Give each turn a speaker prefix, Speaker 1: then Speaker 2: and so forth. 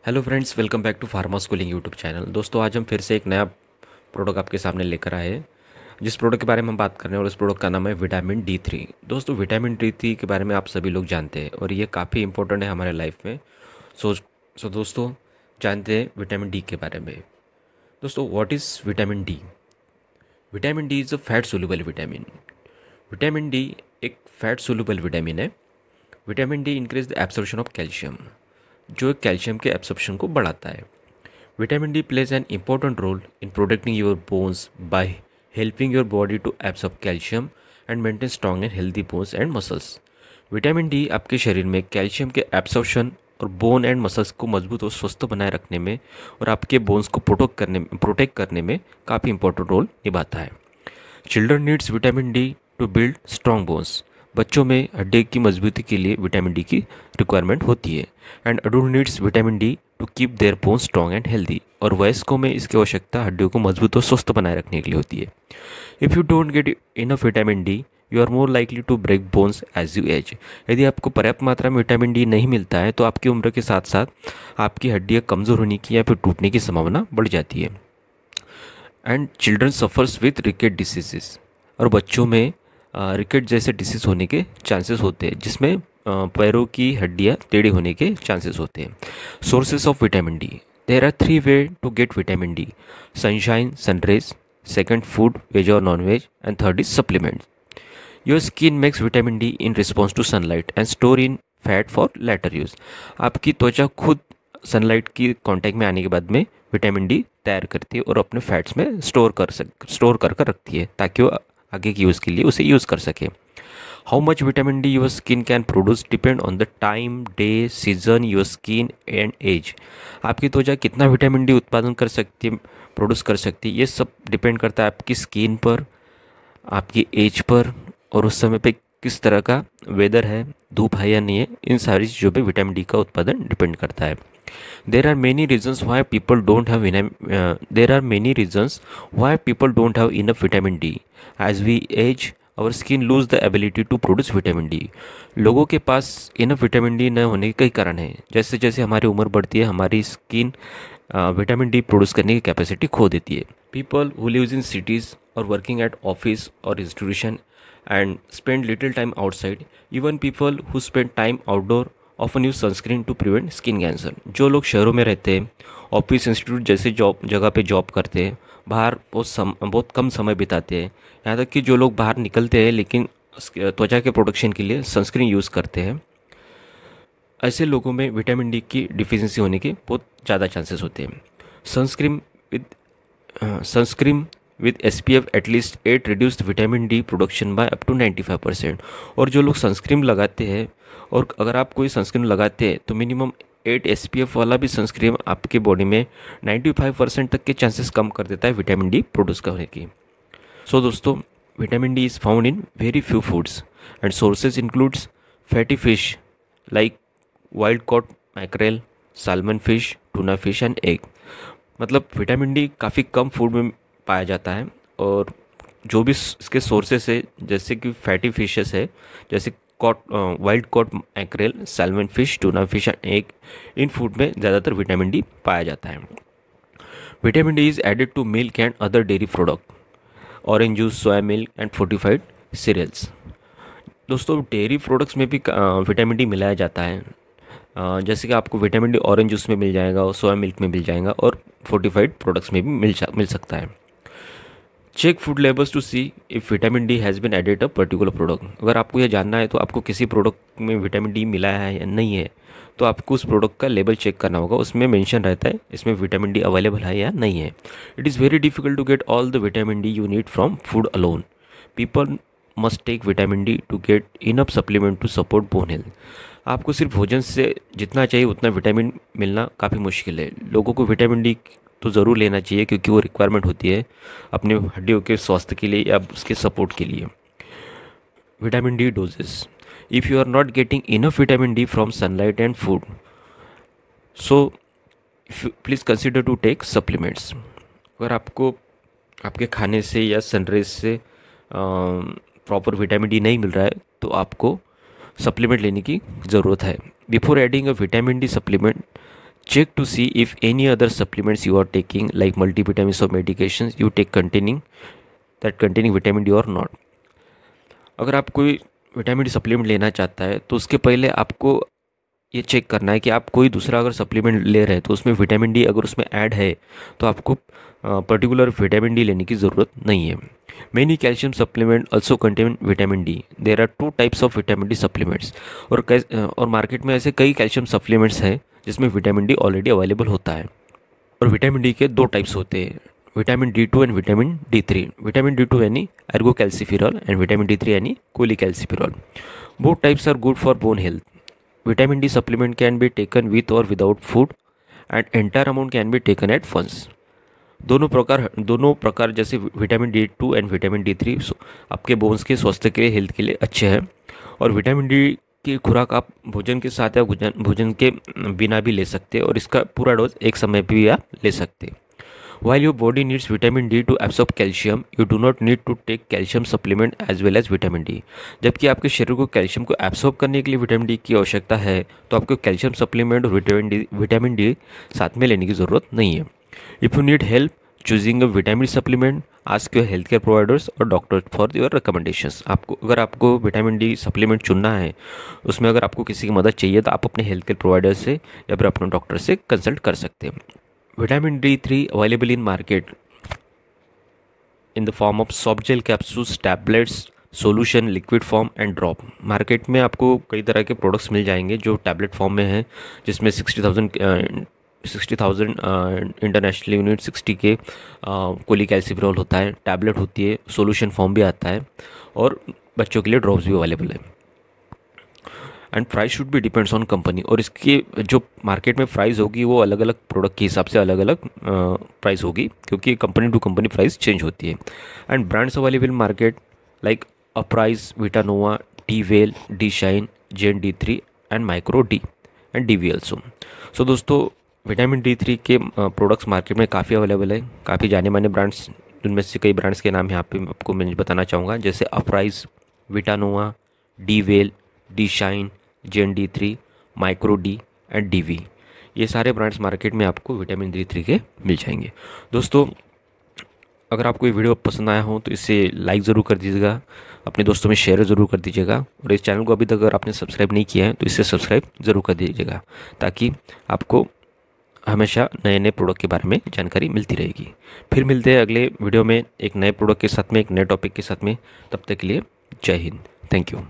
Speaker 1: Hello friends, welcome back to pharma schooling YouTube channel. दोस्तों, आज हम फिर से एक नया प्रोडक्ट आपके सामने लेकर आए हैं। जिस प्रोडक्ट के बारे में हम बात कर रहे हैं और उस प्रोडक्ट का नाम है विटामिन D3। दोस्तों, विटामिन D3 के बारे में आप सभी लोग जानते हैं और ये काफ़ी इंपॉर्टेंट है हमारे लाइफ में। सो दोस्तों, जानते हैं विटामिन डी के बारे में। दोस्तों, what is vitamin D? Vitamin D is a fat soluble vitamin. Vitamin D एक फैट सोल्यूबल विटामिन है। Vitamin D increase the absorption of calcium, जो कैल्शियम के एब्सॉर्प्शन को बढ़ाता है। Vitamin D plays an important role in protecting your bones by helping your body to absorb calcium and maintain strong and healthy bones and muscles. Vitamin D आपके शरीर में calcium के absorption और bone and muscles को मजबूत और स्वस्थ बनाए रखने में और आपके बोन्स को प्रोटेक्ट करने में काफ़ी इंपॉर्टेंट रोल निभाता है। Children needs vitamin D to build strong bones. बच्चों में हड्डी की मजबूती के लिए विटामिन डी की रिक्वायरमेंट होती है। And adult needs vitamin D to keep their bones strong and healthy. और वयस्कों में इसकी आवश्यकता हड्डियों को मजबूत और स्वस्थ बनाए रखने के लिए होती है। If you don't get enough vitamin D, you are more likely to break bones as you age. यदि आपको पर्याप्त मात्रा में विटामिन डी नहीं मिलता है तो आपकी उम्र के साथ साथ आपकी हड्डियाँ कमज़ोर होने की या फिर टूटने की संभावना बढ़ जाती है। And children suffers with रिकेट diseases. और बच्चों में रिकेट जैसे डिसीज़ होने के चांसेस होते हैं, जिसमें पैरों की हड्डियाँ टेढ़ी होने के चांसेस होते हैं। Sources of vitamin D, there are 3 way to get vitamin D: sunshine, sunrays, second food veg और non veg, and third is supplement. Your skin makes vitamin D in response to sunlight and store in fat for later use. आपकी त्वचा खुद sunlight की contact में आने के बाद में विटामिन डी तैयार करती है और अपने फैट्स में स्टोर कर रखती है, ताकि वो आगे की यूज़ के लिए उसे यूज़ कर सके। How much vitamin D your skin can produce depend on the time, day, season, your skin and age. आपकी त्वचा कितना विटामिन डी उत्पादन कर सकती है, प्रोड्यूस कर सकती है, ये सब डिपेंड करता है आपकी स्किन पर, आपकी एज पर, और उस समय पे किस तरह का वेदर है, धूप है या नहीं है। इन सारी चीज़ों पे विटामिन डी का उत्पादन डिपेंड करता है। There are many reasons why people don't have there are many reasons why people don't have enough vitamin D. As we age, our skin lose the ability to produce vitamin D. लोगों के पास enough vitamin D न होने के कई कारण हैं। जैसे जैसे हमारी उम्र बढ़ती है, हमारी स्किन विटामिन डी प्रोड्यूस करने की कैपेसिटी खो देती है। People who lives in cities और वर्किंग एट ऑफिस और institution and spend little time outside. Even people who spend time outdoor often use sunscreen to prevent skin cancer. जो लोग शहरों में रहते हैं, ऑफिस, इंस्टीट्यूट जैसे जगह पे जॉब करते हैं, बाहर बहुत कम समय बिताते हैं, यहाँ तक कि जो लोग बाहर निकलते हैं लेकिन त्वचा के प्रोटेक्शन के लिए सनस्क्रीन यूज़ करते हैं, ऐसे लोगों में विटामिन डी की डिफिशिएंसी होने के बहुत ज़्यादा चांसेस होते हैं। Sunscreen with sunscreen with SPF at least 8 reduced vitamin D production by up to 95%। और जो लोग सनस्क्रीन लगाते हैं, और अगर आप कोई सनस्क्रीन लगाते हैं तो मिनिमम 8 SPF वाला भी सनस्क्रीन आपके बॉडी में 95% तक के चांसेस कम कर देता है विटामिन डी प्रोड्यूस करने की। सो दोस्तों, vitamin D is found in very few foods and sources includes fatty fish like wild cod mackerel, salmon fish, tuna fish and egg. मतलब विटामिन डी काफ़ी कम फूड में पाया जाता है, और जो भी इसके सोर्सेस है, जैसे कि फैटी फिशेस है, जैसे wild cod mackerel, salmon fish, tuna fish and egg, इन फूड में ज़्यादातर विटामिन डी पाया जाता है। Vitamin D is added to milk and other dairy product, orange juice, soya milk and fortified cereals. दोस्तों, dairy products में भी vitamin D मिलाया जाता है। जैसे कि आपको विटामिन डी ऑरेंज जूस में मिल जाएगा, और सोया मिल्क में मिल जाएगा, और फोर्टिफाइड प्रोडक्ट्स में भी मिल सकता है। Check food labels to see if vitamin D has been added a particular product. अगर आपको यह जानना है तो आपको किसी प्रोडक्ट में विटामिन डी मिला है या नहीं है, तो आपको उस प्रोडक्ट का लेबल चेक करना होगा। उसमें मेंशन रहता है इसमें विटामिन डी अवेलेबल है या नहीं है। It is very difficult to get all the vitamin D you need from food alone. People must take vitamin D to get enough supplement to support bone health. आपको सिर्फ भोजन से जितना चाहिए उतना विटामिन मिलना काफ़ी मुश्किल है। लोगों को विटामिन डी तो ज़रूर लेना चाहिए, क्योंकि वो रिक्वायरमेंट होती है अपने हड्डियों के स्वास्थ्य के लिए या उसके सपोर्ट के लिए। Vitamin D doses, if you are not getting enough vitamin D from sunlight and food, so please consider to take supplements. अगर आपको आपके खाने से या सनराइज से प्रॉपर विटामिन डी नहीं मिल रहा है तो आपको सप्लीमेंट लेने की ज़रूरत है। Before adding a vitamin D supplement, Check to see if any other supplements you are taking like multivitamins or medications you take containing vitamin D or not. अगर आप कोई विटामिन डी सप्लीमेंट लेना चाहता है तो उसके पहले आपको ये चेक करना है कि आप कोई दूसरा अगर सप्लीमेंट ले रहे हैं तो उसमें विटामिन डी अगर उसमें ऐड है तो आपको पर्टिकुलर विटामिन डी लेने की ज़रूरत नहीं है. Many calcium supplement also contain vitamin D. There are 2 types of vitamin D supplements. और मार्केट में ऐसे कई कैल्शियम सप्लीमेंट्स हैं जिसमें विटामिन डी ऑलरेडी अवेलेबल होता है. और विटामिन डी के 2 टाइप्स होते हैं, vitamin D2 and vitamin D3. Vitamin D2 यानी एर्गोकैल्सिफेरॉल एंड विटामिन D3 यानी cholecalciferol. Both types are good for bone health. Vitamin D supplement can be taken with or without food and entire amount can be taken at once. दोनों प्रकार जैसे vitamin D2 and vitamin D3 आपके bones के स्वास्थ्य के लिए, health के लिए अच्छे हैं. और विटामिन डी की खुराक आप भोजन के साथ या भोजन के बिना भी ले सकते हैं और इसका पूरा डोज एक समय पे भी आप ले सकते हैं. While your body needs vitamin D to absorb calcium, you do not need to take calcium supplement as well as vitamin D. जबकि आपके शरीर को कैल्शियम को एब्सॉर्ब करने के लिए विटामिन डी की आवश्यकता है तो आपको कैल्शियम सप्लीमेंट और विटामिन डी साथ में लेने की ज़रूरत नहीं है. If you need help choosing a vitamin supplement, ask your health care providers और डॉक्टर फॉर योर रिकमेंडेशंस. आपको विटामिन डी सप्लीमेंट चुनना है, उसमें अगर आपको किसी की मदद चाहिए तो आप अपने हेल्थ केयर प्रोवाइडर से या फिर अपने डॉक्टर से कंसल्ट कर सकते हैं. Vitamin D3 available in market in the form of soft gel capsules, tablets, solution, liquid form and drop. Market में आपको कई तरह के प्रोडक्ट्स मिल जाएंगे जो टैबलेट फॉर्म में हैं, जिसमें 60,000 इंटरनेशनल यूनिट 60 के कोलिकैल्सिफेरॉल होता है, टैबलेट होती है, सोल्यूशन फॉर्म भी आता है और बच्चों के लिए ड्रॉप्स भी अवेलेबल है. And price should be depends on company. और इसकी जो मार्केट में प्राइस होगी वो अलग अलग प्रोडक्ट के हिसाब से अलग अलग प्राइस होगी, क्योंकि company to company price change होती है. And brands available in market like Uprise, Vitanova, D well, D shine, JN-D3 and micro D and DV also. So दोस्तों, विटामिन D3 के प्रोडक्ट्स मार्केट में काफ़ी अवेलेबल है, काफ़ी जाने माने ब्रांड्स, जिनमें से कई ब्रांड्स के नाम यहाँ पे आपको मैं बताना चाहूँगा, जैसे Uprise, Vitanova, D well, D shine, JN-D3, micro D and DV. ये सारे ब्रांड्स मार्केट में आपको विटामिन D3 के मिल जाएंगे. दोस्तों, अगर आपको ये वीडियो पसंद आया हो तो इसे लाइक ज़रूर कर दीजिएगा, अपने दोस्तों में शेयर ज़रूर कर दीजिएगा और इस चैनल को अभी तक अगर आपने सब्सक्राइब नहीं किया है तो इसे सब्सक्राइब ज़रूर कर दीजिएगा, ताकि आपको हमेशा नए नए प्रोडक्ट के बारे में जानकारी मिलती रहेगी. फिर मिलते हैं अगले वीडियो में एक नए प्रोडक्ट के साथ में, एक नए टॉपिक के साथ में. तब तक के लिए जय हिंद. Thank you.